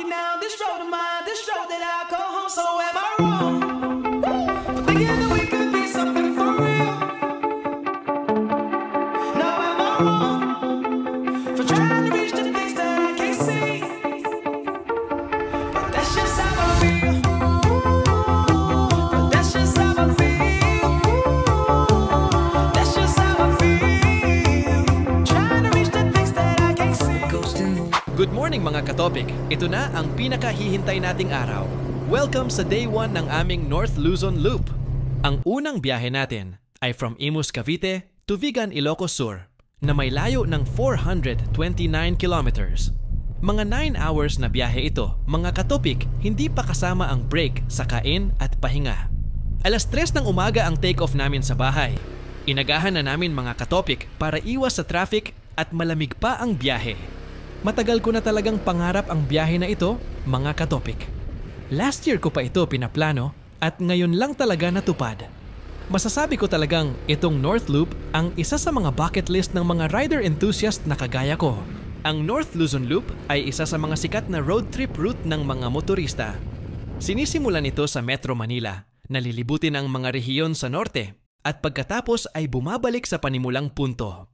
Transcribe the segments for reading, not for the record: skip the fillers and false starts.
walking down this road of mine, this road that I call home. So am I wrong for thinking that we could be something for real? No, am I wrong for trying to reach the things that I can't see? But that's just how I feel. But that's just how I feel. That's just how I feel. Trying to reach the things that I can't see. Good morning mga katopik! Ito na ang pinakahihintay nating araw. Welcome sa Day 1 ng aming North Luzon Loop. Ang unang biyahe natin ay from Imus, Cavite to Vigan, Ilocos Sur na may layo ng 429 kilometers. Mga 9 hours na biyahe ito, mga katopik, hindi pa kasama ang break sa kain at pahinga. Alas 3 ng umaga ang take-off namin sa bahay. Inagahan na namin mga katopik para iwas sa traffic at malamig pa ang biyahe. Matagal ko na talagang pangarap ang biyahe na ito, mga katopik. Last year ko pa ito pinaplano at ngayon lang talaga natupad. Masasabi ko talagang itong North Loop ang isa sa mga bucket list ng mga rider enthusiast na kagaya ko. Ang North Luzon Loop ay isa sa mga sikat na road trip route ng mga motorista. Sinisimulan ito sa Metro Manila, nalilibutin ang mga rehiyon sa norte at pagkatapos ay bumabalik sa panimulang punto.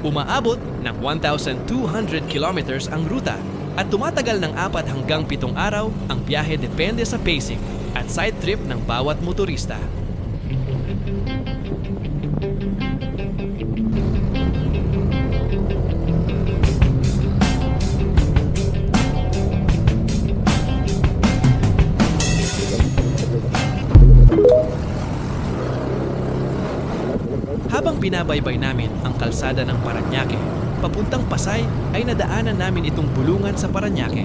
Umaabot ng 1,200 kilometers ang ruta at tumatagal ng 4 hanggang 7 araw ang biyahe depende sa pacing at side trip ng bawat motorista. Habang binabaybay namin ang kalsada ng Parañaque, papuntang Pasay ay nadaanan namin itong bulungan sa Parañaque.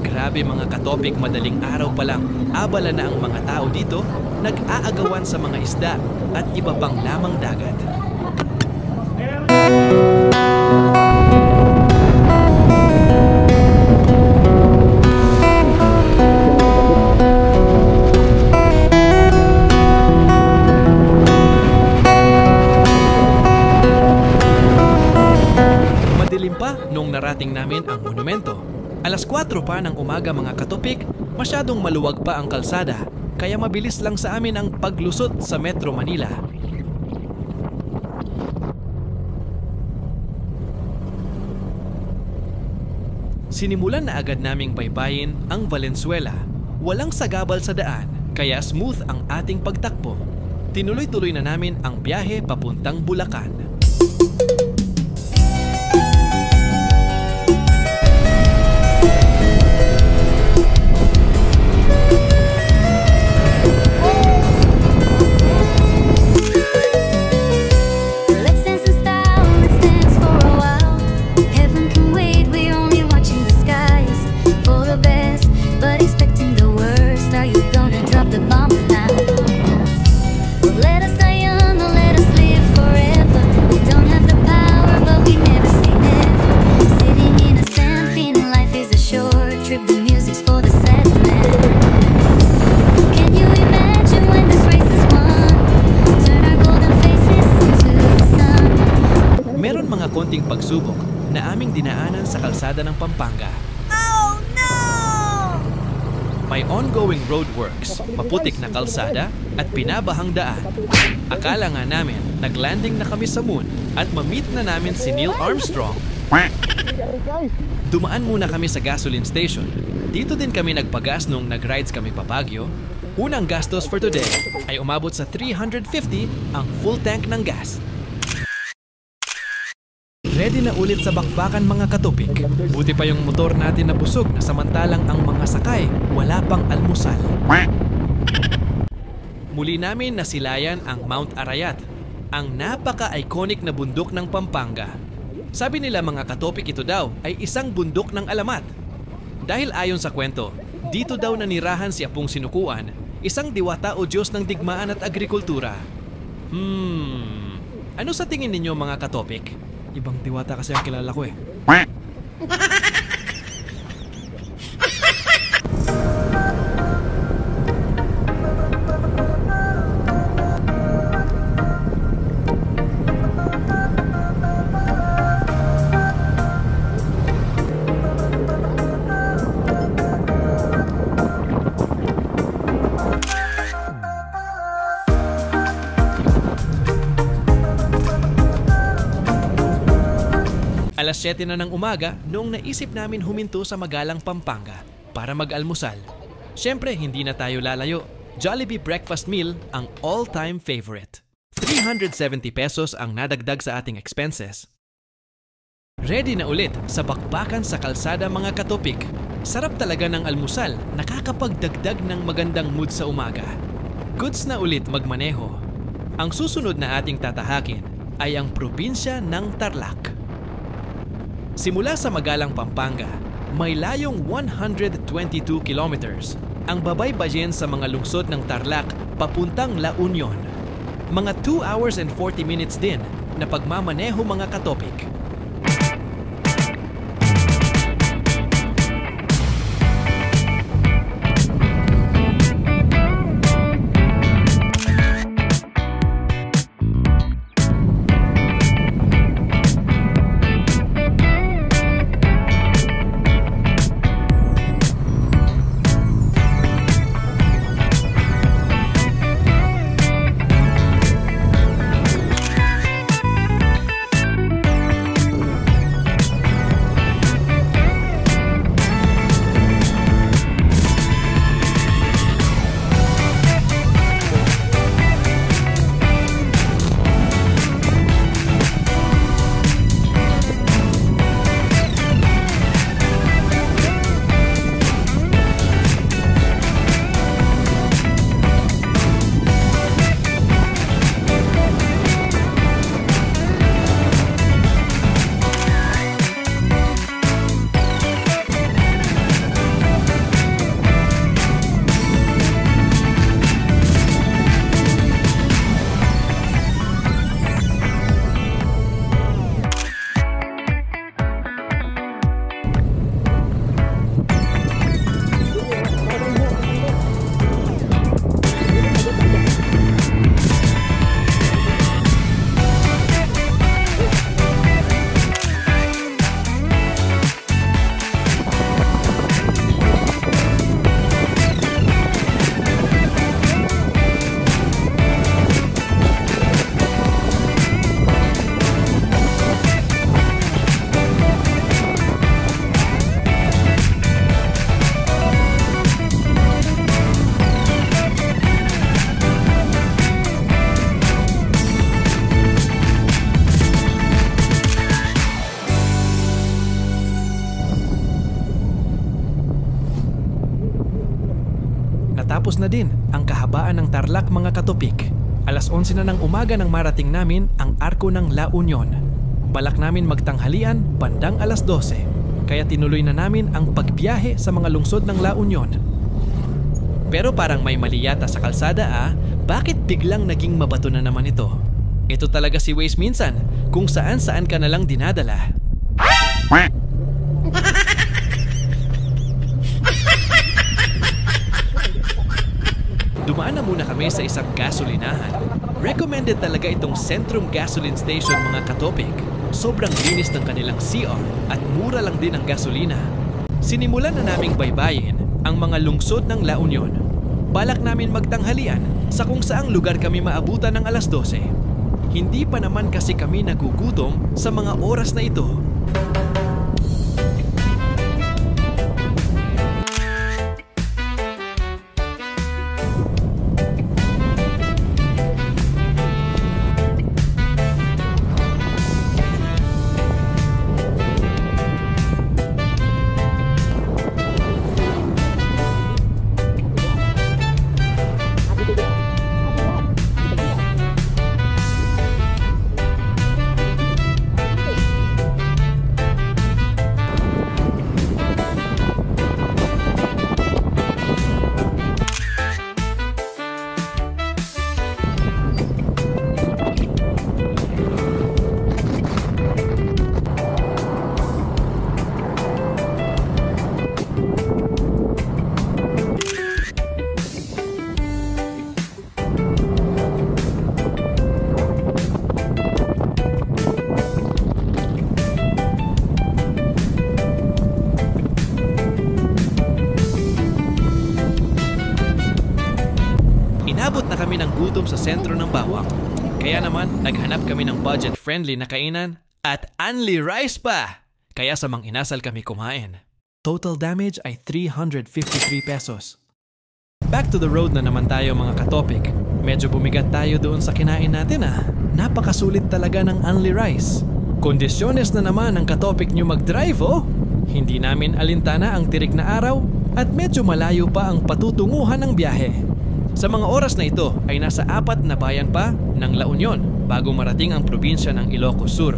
Grabe mga katopik, madaling araw pa lang, abala na ang mga tao dito, nag-aagawan sa mga isda at iba pang lamang dagat. Madilim pa nung narating namin ang monumento. Alas 4 pa ng umaga mga katopik, masyadong maluwag pa ang kalsada, kaya mabilis lang sa amin ang paglusot sa Metro Manila. Sinimulan na agad naming baybayin ang Valenzuela. Walang sagabal sa daan, kaya smooth ang ating pagtakbo. Tinuloy-tuloy na namin ang biyahe papuntang Bulacan. Konting pagsubok na aming dinaanan sa kalsada ng Pampanga. Oh no! May ongoing roadworks, maputik na kalsada at pinabahang daan. Akala nga namin naglanding na kami sa moon at ma-meet na namin si Neil Armstrong. Dumaan muna kami sa gasoline station. Dito din kami nagpagas nung nag-rides kami pa Baguio. Unang gastos for today ay umabot sa 350 ang full tank ng gas. Ready na ulit sa bakbakan mga katopik. Buti pa yung motor natin na busog na samantalang ang mga sakay wala pang almusal. Muli namin nasilayan ang Mount Arayat, ang napaka-iconic na bundok ng Pampanga. Sabi nila mga katopik, ito daw ay isang bundok ng alamat. Dahil ayon sa kwento, dito daw nanirahan si Apong Sinukuan, isang diwata o Diyos ng digmaan at agrikultura. Ano sa tingin ninyo mga katopik? Ibang diwata kasi ang kilala ko eh. Alas 7 na ng umaga noong naisip namin huminto sa Magalang, Pampanga para mag-almusal. Siyempre, hindi na tayo lalayo. Jollibee breakfast meal ang all-time favorite. 370 pesos ang nadagdag sa ating expenses. Ready na ulit sa bakbakan sa kalsada mga katopik. Sarap talaga ng almusal, nakakapagdagdag ng magandang mood sa umaga. Goods na ulit magmaneho. Ang susunod na ating tatahakin ay ang probinsya ng Tarlac. Simula sa Magalang, Pampanga, may layong 122 kilometers ang babaybayin sa mga lungsod ng Tarlac papuntang La Union. Mga 2 hours and 40 minutes din na pagmamaneho mga katopik. Natapos na din ang kahabaan ng Tarlac mga katopik. Alas 11 na ng umaga nang marating namin ang arko ng La Union. Balak namin magtanghalian bandang alas 12. Kaya tinuloy na namin ang pagbiyahe sa mga lungsod ng La Union. Pero parang may mali yata sa kalsada bakit biglang naging mabato na naman ito? Ito talaga si Waze minsan, kung saan-saan ka na lang dinadala. Dumaan na muna kami sa isang gasolinahan. Recommended talaga itong Centrum Gasoline Station mga katopik. Sobrang linis ng kanilang CR at mura lang din ang gasolina. Sinimulan na naming baybayin ang mga lungsod ng La Union. Balak namin magtanghalian sa kung saang lugar kami maabutan ng alas 12. Hindi pa naman kasi kami nagugutom sa mga oras na ito. Inabot na kami ng gutom sa sentro ng Bawang. Kaya naman, naghanap kami ng budget-friendly na kainan at Anli Rice pa! kaya sa mang-inasal kami kumain. Total damage ay 353 pesos. Back to the road na naman tayo mga katopik. Medyo bumigat tayo doon sa kinain natin Napakasulit talaga ng Only Rice. Kondisyones na naman ang katopik nyo mag-drive Hindi namin alintana ang tirik na araw at medyo malayo pa ang patutunguhan ng biyahe. Sa mga oras na ito ay nasa 4 na bayan pa ng La Union bago marating ang probinsya ng Ilocos Sur.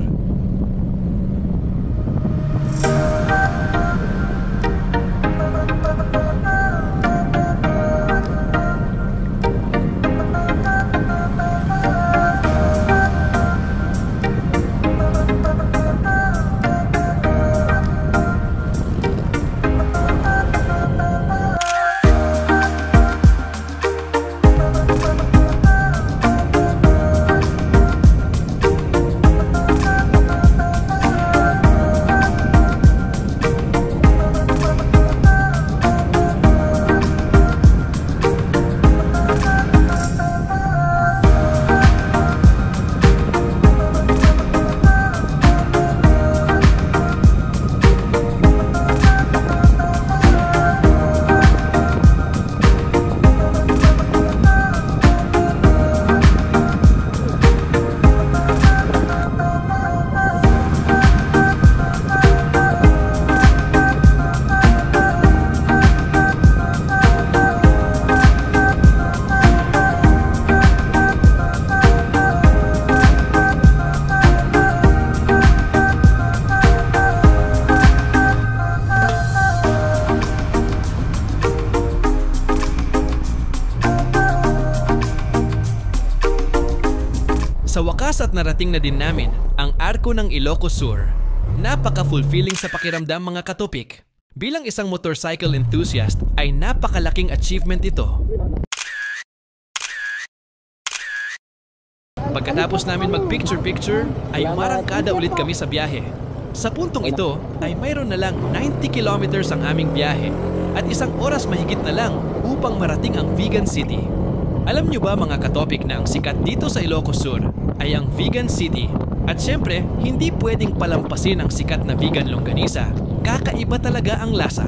Sa wakas at narating na din namin ang Arko ng Ilocos Sur. Napaka-fulfilling sa pakiramdam mga katopik. Bilang isang motorcycle enthusiast ay napakalaking achievement ito. Pagkatapos namin mag-picture-picture ay umarangkada ulit kami sa biyahe. Sa puntong ito ay mayroon na lang 90 kilometers ang aming biyahe at 1 oras mahigit na lang upang marating ang Vigan City. Alam nyo ba mga katopik na ang sikat dito sa Ilocos Sur ay ang Vigan City? At syempre, hindi pwedeng palampasin ang sikat na vegan longganisa. Kakaiba talaga ang lasa.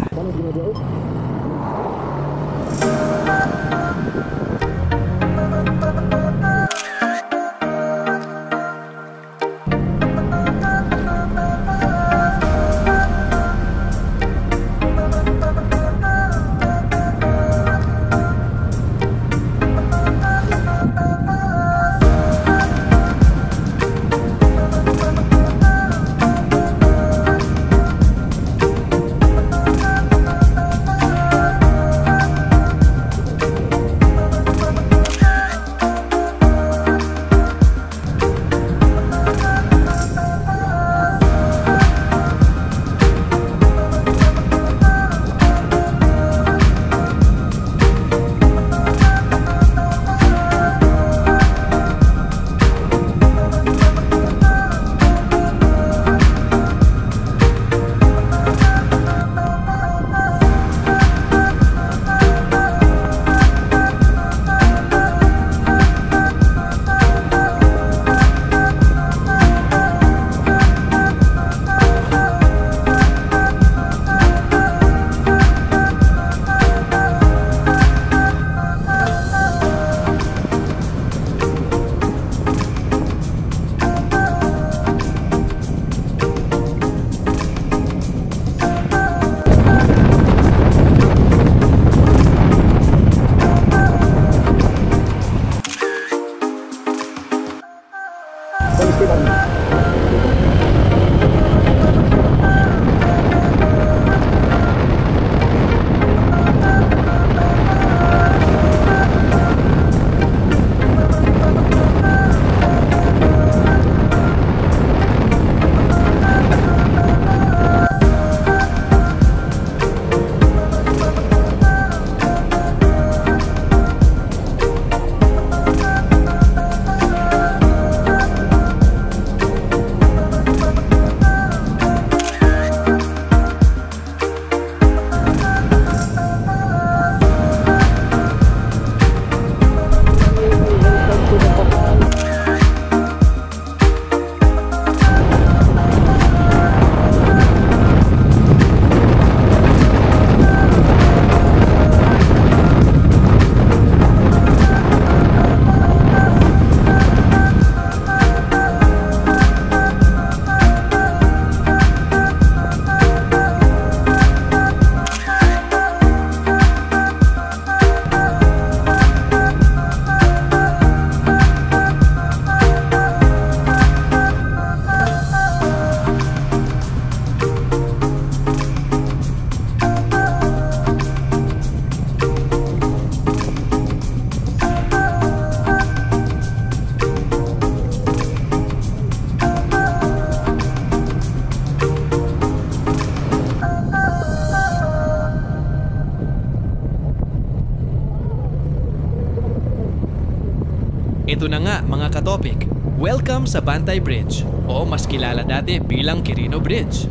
Ito na nga mga katopik, welcome sa Bantay Bridge o mas kilala dati bilang Quirino Bridge.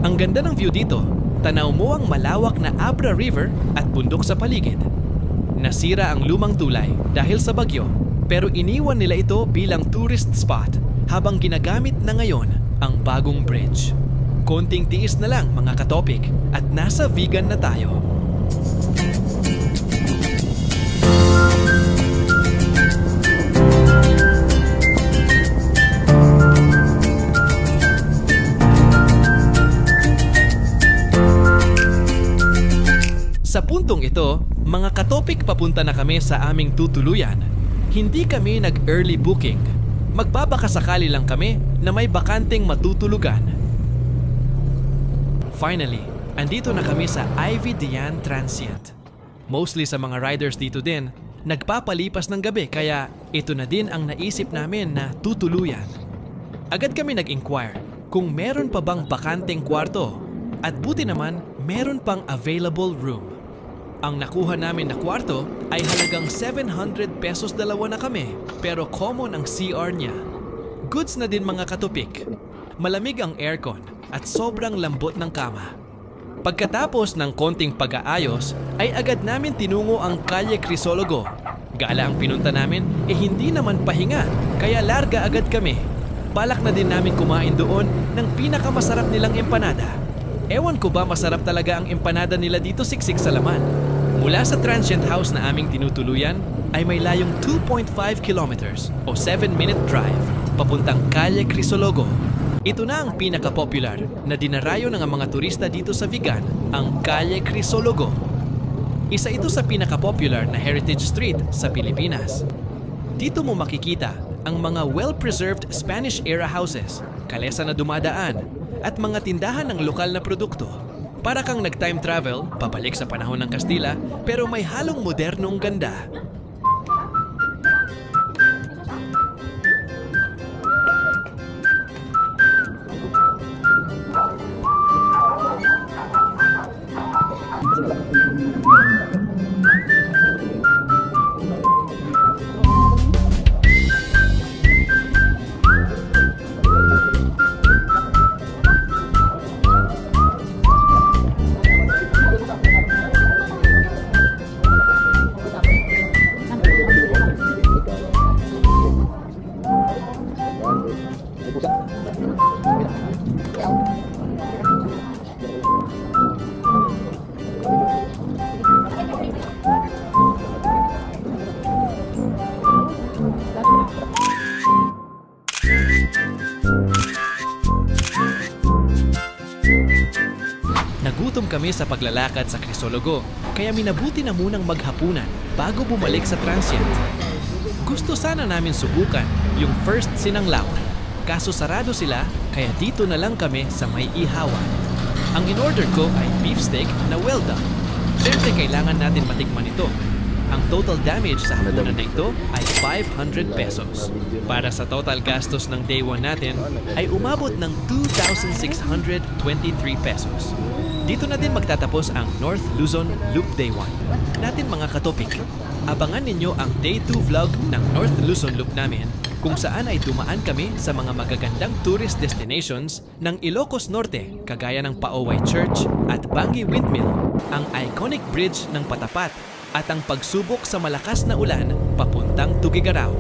Ang ganda ng view dito, tanaw mo ang malawak na Abra River at bundok sa paligid. Nasira ang lumang tulay dahil sa bagyo pero iniwan nila ito bilang tourist spot habang ginagamit na ngayon ang bagong bridge. Konting tiis na lang mga katopik at nasa vegan na tayo. Sa puntong ito, mga katopik papunta na kami sa aming tutuluyan. Hindi kami nag-early booking. Magbabakasakali lang kami na may bakanteng matutulugan. Finally, andito na kami sa Ivy Dian Transient. Mostly sa mga riders dito din, nagpapalipas ng gabi kaya ito na din ang naisip namin na tutuluyan. Agad kami nag-inquire kung meron pa bang bakanteng kwarto at buti naman meron pang available room. Ang nakuha namin na kwarto ay halagang 700 pesos dalawa na kami pero common ang CR niya. Goods na din mga katupik. Malamig ang aircon at sobrang lambot ng kama. Pagkatapos ng konting pag-aayos ay agad namin tinungo ang Calle Crisologo. Gala ang pinunta namin hindi naman pahinga kaya larga agad kami. Balak na din namin kumain doon ng pinakamasarap nilang empanada. Ewan ko ba masarap talaga ang empanada nila dito siksik sa laman. Mula sa transient house na aming tinutuluyan ay may layong 2.5 kilometers o 7-minute drive papuntang Calle Crisologo. Ito na ang pinaka-popular na dinarayo ng mga turista dito sa Vigan, ang Calle Crisologo. Isa ito sa pinaka-popular na heritage street sa Pilipinas. Dito mo makikita ang mga well-preserved Spanish-era houses, kalesa na dumadaan, at mga tindahan ng lokal na produkto. Para kang nag-time travel, pabalik sa panahon ng Kastila, pero may halong modernong ganda. Nagutom kami sa paglalakad sa Crisologo, kaya minabuti na munang maghapunan bago bumalik sa transient. Gusto sana namin subukan yung first sinanglawan, kaso sarado sila kaya dito na lang kami sa may ihawan. Ang in-order ko ay beef steak na well done. Siyempre kailangan natin matikman ito. Ang total damage sa hapunan na ito ay 500 pesos. Para sa total gastos ng day 1 natin ay umabot ng 2,623 pesos. Dito na din magtatapos ang North Luzon Loop Day 1 natin mga katopik. Abangan ninyo ang Day 2 vlog ng North Luzon Loop namin kung saan ay dumaan kami sa mga magagandang tourist destinations ng Ilocos Norte kagaya ng Paoway Church at Bangi Windmill, ang iconic bridge ng Patapat at ang pagsubok sa malakas na ulan papuntang Tuguegarao.